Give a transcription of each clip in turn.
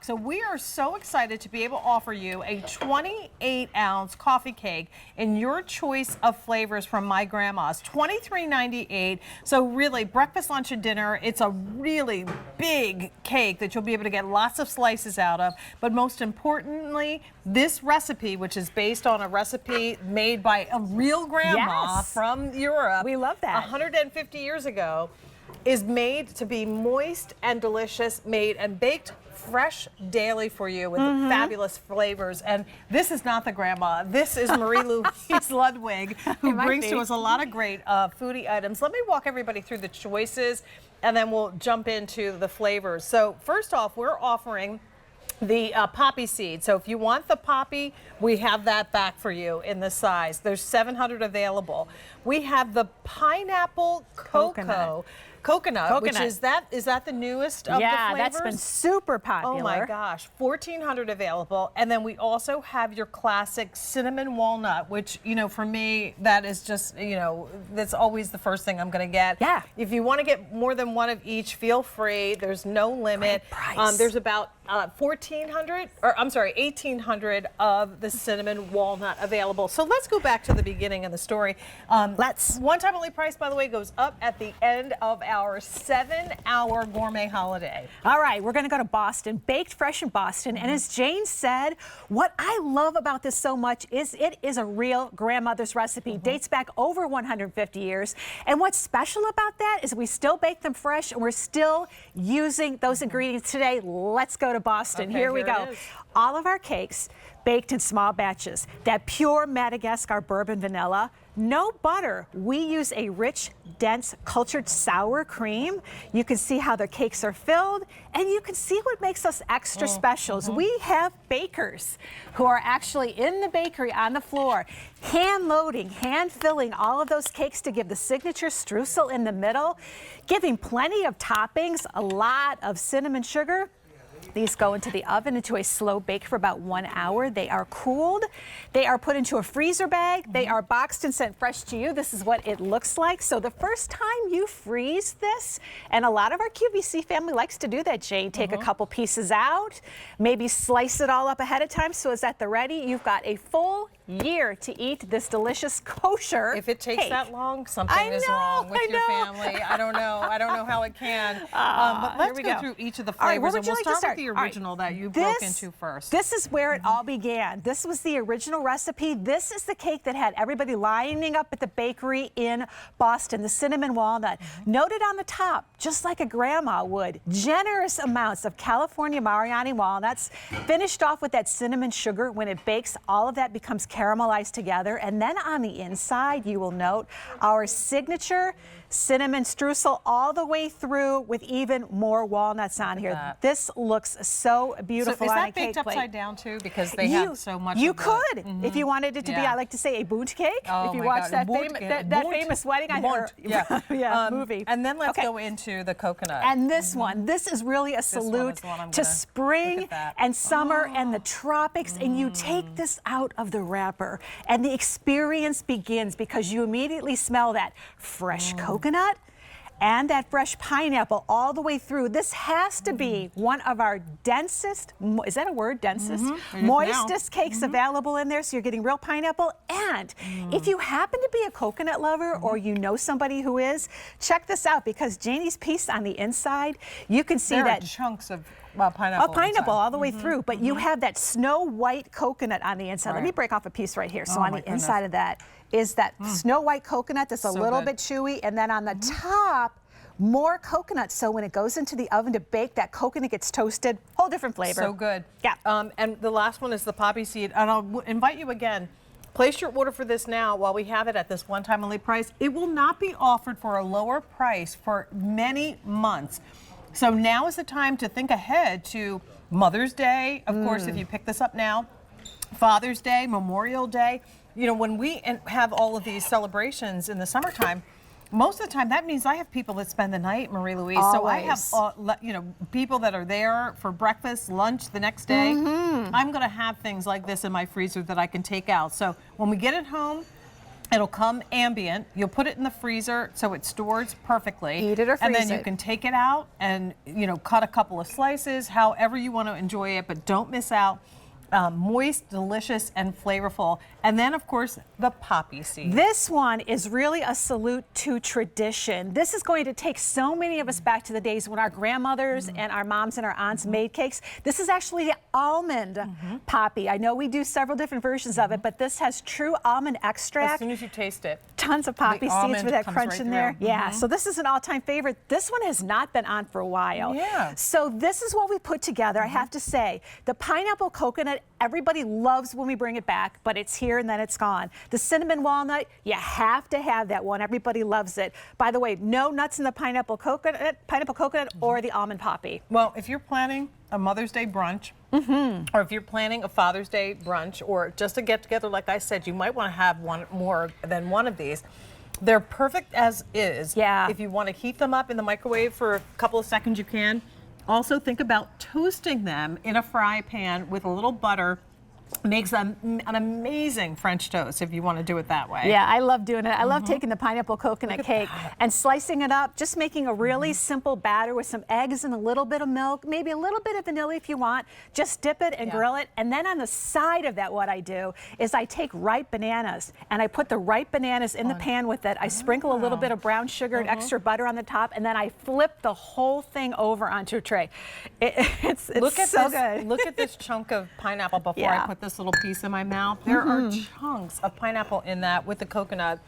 So we are so excited to be able to offer you a 28-ounce coffee cake in your choice of flavors from My Grandma's. $23.98. So really, breakfast, lunch, and dinner. It's a really big cake that you'll be able to get lots of slices out of. But most importantly, this recipe, which is based on a recipe made by a real grandma from Europe. We love that. 150 years ago, is made to be moist and delicious, made and baked fresh daily for you with fabulous flavors. And this is not the grandma. This is Marie-Louise Ludwig, who brings to us a lot of great foodie items. Let me walk everybody through the choices, and then we'll jump into the flavors. So first off, we're offering the poppy seed. So if you want the poppy, we have that back for you in the size. There's 700 available. We have the pineapple coconut, which is that the newest of the flavors? Yeah, that's been super popular. Oh my gosh, 1,400 available. And then we also have your classic cinnamon walnut, which, you know, for me, that is just, you know, that's always the first thing I'm gonna get. Yeah. If you wanna get more than one of each, feel free. There's no limit. Great price. There's about 1,800 of the cinnamon walnut available. So let's go back to the beginning of the story. One time only price, by the way, goes up at the end of our 7-hour gourmet holiday. All right, we're gonna go to Boston, baked fresh in Boston. And as Jane said, what I love about this so much is it is a real grandmother's recipe. Dates back over 150 years. And what's special about that is we still bake them fresh and we're still using those ingredients today. Let's go to Boston. Okay, here we go. All of our cakes baked in small batches. That pure Madagascar bourbon vanilla. No butter. We use a rich, dense, cultured sour cream. You can see how the cakes are filled, and you can see what makes us extra specials. We have bakers who are actually in the bakery on the floor, hand loading, hand filling all of those cakes to give the signature streusel in the middle, giving plenty of toppings, a lot of cinnamon sugar. These go into the oven into a slow bake for about 1 hour. They are cooled. They are put into a freezer bag. They are boxed and sent fresh to you. This is what it looks like. So the first time you freeze this, and a lot of our QVC family likes to do that, Jane, take a couple pieces out, maybe slice it all up ahead of time so it's at the ready. You've got a full year to eat this delicious kosher If it takes cake. that long, something is wrong with your family. I don't know. I don't know how it can. But let's go through each of the flavors. All right, where would and you we'll like to start start? with the original that you broke into first. This is where it all began. This was the original recipe. This is the cake that had everybody lining up at the bakery in Boston, the cinnamon walnut. Noted on the top, just like a grandma would, generous amounts of California Mariani walnuts, finished off with that cinnamon sugar. When it bakes, all of that becomes caramelized together. And then on the inside, you will note our signature cinnamon streusel all the way through with even more walnuts on here. This looks so beautiful on a cake plate. Is that baked upside down too? Because they have so much. You could, if you wanted it to be, I like to say, a bundt cake. Oh if you my watch God. that famous wedding I heard, movie. And then let's go into the coconut. And this one, this is really a salute to spring and summer and the tropics. And you take this out of the wrapper, and the experience begins because you immediately smell that fresh coconut and that fresh pineapple all the way through. This has to be one of our densest, is that a word, densest? Moistest cakes available in there, so you're getting real pineapple. And if you happen to be a coconut lover or you know somebody who is, check this out, because Janie's piece on the inside, you can see that chunks of pineapple. All the way through, but you have that snow white coconut on the inside. Let me break off a piece right here. So on the inside of that is that snow white coconut that's a little bit chewy, and then on the top, more coconut. So when it goes into the oven to bake, that coconut gets toasted. Whole different flavor. So good. Yeah. And the last one is the poppy seed. And I'll invite you again. Place your order for this now while we have it at this one-time only price. It will not be offered for a lower price for many months. So now is the time to think ahead to Mother's Day. Of course, if you pick this up now, Father's Day, Memorial Day. You know, when we have all of these celebrations in the summertime, most of the time that means I have people that spend the night, Marie-Louise. So I have, you know, people that are there for breakfast, lunch the next day. I'm going to have things like this in my freezer that I can take out. So when we get it home, It'll come ambient. You'll put it in the freezer so it stores perfectly. Eat it or and freeze then you can take it out and cut a couple of slices, however you want to enjoy it, but don't miss out. Moist, delicious, and flavorful. And then, of course, the poppy seed. This one is really a salute to tradition. This is going to take so many of us back to the days when our grandmothers and our moms and our aunts made cakes. This is actually the almond poppy. I know we do several different versions of it, but this has true almond extract. As soon as you taste it. Tons of poppy seeds with that crunch right in there. through. Yeah, so this is an all-time favorite. This one has not been on for a while. Yeah. So this is what we put together. I have to say, the pineapple coconut, everybody loves when we bring it back, but it's here and then it's gone. The cinnamon walnut, you have to have that one. Everybody loves it. By the way, no nuts in the pineapple coconut or the almond poppy. Well, if you're planning a Mother's Day brunch, or if you're planning a Father's Day brunch, or just a get-together, like I said, you might want to have one more than one of these. They're perfect as is. Yeah. If you want to heat them up in the microwave for a couple of seconds, you can. Also, think about toasting them in a fry pan with a little butter. Makes an amazing French toast if you want to do it that way. Yeah, I love doing it. I love taking the pineapple coconut cake and slicing it up, just making a really simple batter with some eggs and a little bit of milk, maybe a little bit of vanilla if you want. Just dip it and grill it. And then on the side of that, what I do is I take ripe bananas and I put the ripe bananas in the pan with it. I sprinkle a little bit of brown sugar and extra butter on the top, and then I flip the whole thing over onto a tray. It's so good. Look at this chunk of pineapple before I put this little piece in my mouth. There are chunks of pineapple in that with the coconut.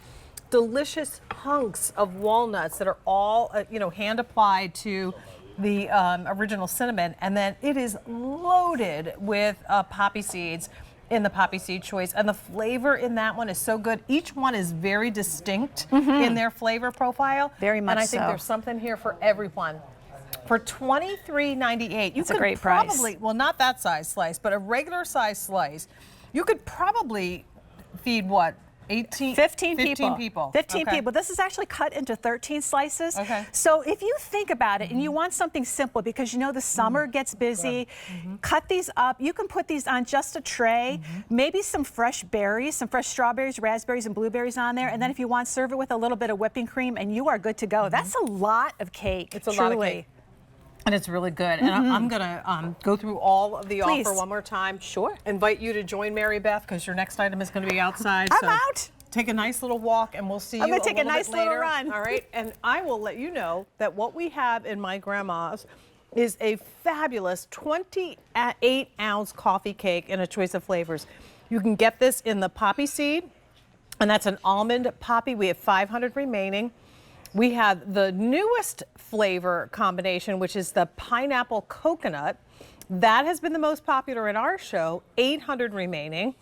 Delicious hunks of walnuts that are all, hand applied to the original cinnamon. And then it is loaded with poppy seeds in the poppy seed choice. And the flavor in that one is so good. Each one is very distinct in their flavor profile. Very much so. And I think there's something here for everyone. For $23.98, you could a great probably, price. well, not that size slice, but a regular size slice, you could probably feed what? 15 people. 15 people. This is actually cut into 13 slices. Okay. So if you think about it and you want something simple, because the summer gets busy, cut these up. You can put these on just a tray, maybe some fresh berries, some fresh strawberries, raspberries, and blueberries on there. And then if you want, serve it with a little bit of whipping cream and you are good to go. That's a lot of cake. It's a lot of cake. And it's really good. And I'm going to go through all of the offer one more time. Sure. Invite you to join Mary Beth because your next item is going to be outside. I'm out. Take a nice little walk and we'll see you I'm going to a take a little nice bit later. little run. All right. And I will let you know that what we have in my grandma's is a fabulous 28-ounce coffee cake in a choice of flavors. You can get this in the poppy seed, and that's an almond poppy. We have 500 remaining. We have the newest flavor combination, which is the pineapple coconut. That has been the most popular in our show, 800 remaining.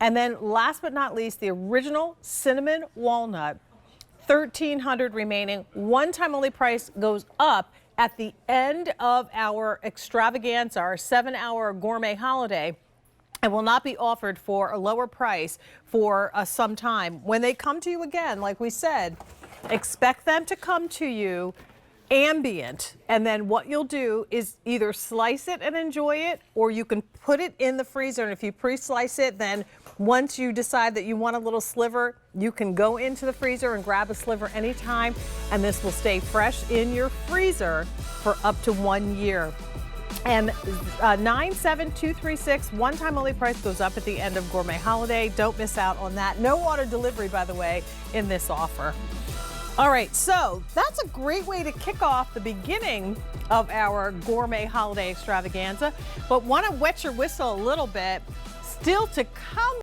And then last but not least, the original cinnamon walnut, 1,300 remaining. One-time only price goes up at the end of our extravaganza, our 7-hour gourmet holiday. And will not be offered for a lower price for some time. When they come to you again, like we said, expect them to come to you ambient, and then what you'll do is either slice it and enjoy it, or you can put it in the freezer, and if you pre-slice it, then once you decide that you want a little sliver, you can go into the freezer and grab a sliver anytime, and this will stay fresh in your freezer for up to 1 year. And 97236, one-time only price goes up at the end of Gourmet Holiday. Don't miss out on that. No auto delivery, by the way, in this offer. All right, so that's a great way to kick off the beginning of our Gourmet Holiday Extravaganza. But want to wet your whistle a little bit. Still to come